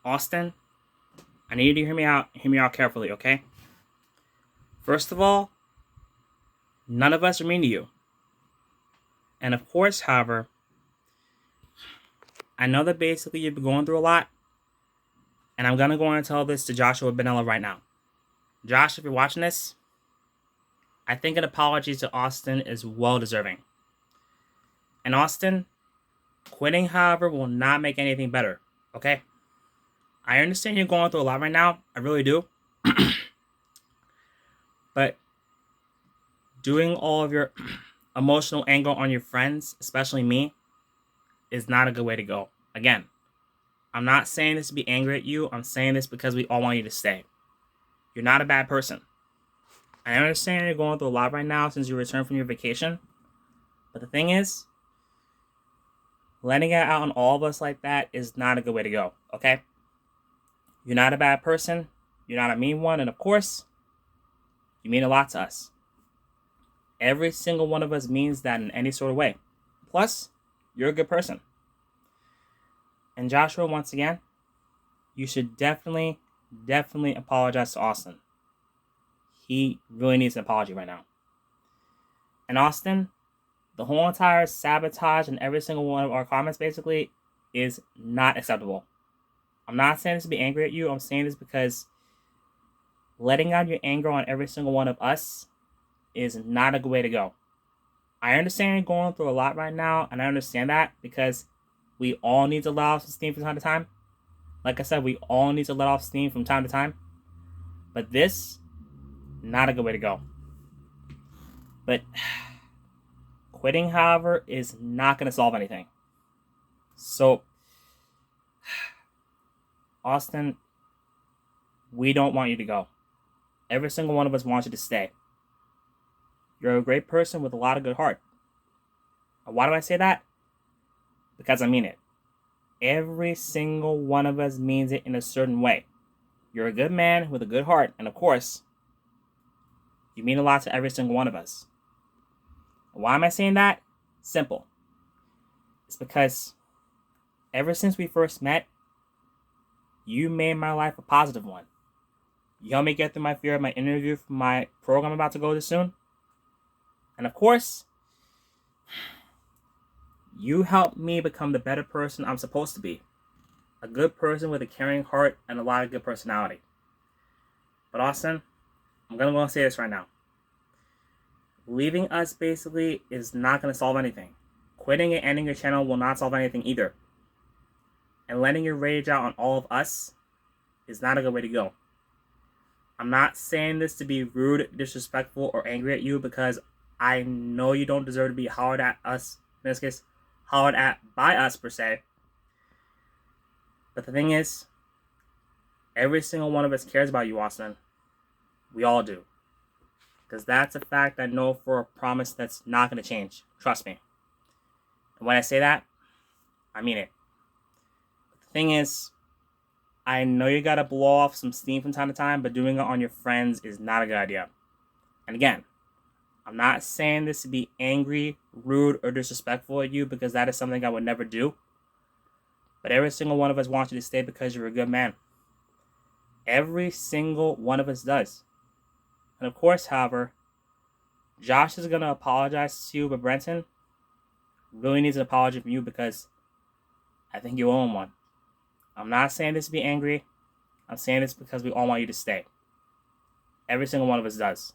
Austin, I need you to hear me out carefully, okay? First of all, none of us are mean to you. And of course, however, I know that basically you've been going through a lot, and I'm gonna go and tell this to Joshua Benella right now. Josh, if you're watching this, I think an apology to Austin is well deserving. And Austin, quitting, however, will not make anything better, okay? I understand you're going through a lot right now. I really do. But doing all of your emotional anger on your friends, especially me, is not a good way to go. Again, I'm not saying this to be angry at you. I'm saying this because we all want you to stay. You're not a bad person. I understand you're going through a lot right now since you returned from your vacation. But the thing is, letting it out on all of us like that is not a good way to go, okay? You're not a bad person. You're not a mean one. And of course, you mean a lot to us. Every single one of us means that in any sort of way. Plus, you're a good person. And Joshua, once again, you should definitely apologize to Austin. He really needs an apology right now. And Austin, the whole entire sabotage and every single one of our comments basically is not acceptable. I'm not saying this to be angry at you. I'm saying this because letting out your anger on every single one of us is not a good way to go. I understand you're going through a lot right now, and I understand that because we all need to let off some steam from time to time. Like I said, we all need to let off steam from time to time. But this, not a good way to go. But quitting, however, is not going to solve anything. So, Austin, we don't want you to go. Every single one of us wants you to stay. You're a great person with a lot of good heart. And why do I say that? Because I mean it. Every single one of us means it in a certain way. You're a good man with a good heart, and of course, you mean a lot to every single one of us. And why am I saying that? Simple. It's because ever since we first met, you made my life a positive one. You helped me get through my fear of my interview for my program I'm about to go to soon. And of course, you helped me become the better person I'm supposed to be. A good person with a caring heart and a lot of good personality. But Austin, I'm going to go and say this right now. Leaving us basically is not going to solve anything. Quitting and ending your channel will not solve anything either. And letting your rage out on all of us is not a good way to go. I'm not saying this to be rude, disrespectful, or angry at you because I know you don't deserve to be hollered at us, in this case, hollered at by us per se. But the thing is, every single one of us cares about you, Austin. We all do. Because that's a fact I know for a promise that's not going to change. Trust me. And when I say that, I mean it. But the thing is, I know you got to blow off some steam from time to time, but doing it on your friends is not a good idea. And again, I'm not saying this to be angry, rude, or disrespectful at you because that is something I would never do. But every single one of us wants you to stay because you're a good man. Every single one of us does. And of course, however, Josh is going to apologize to you, but Brenton really needs an apology from you because I think you owe him one. I'm not saying this to be angry. I'm saying this because we all want you to stay. Every single one of us does.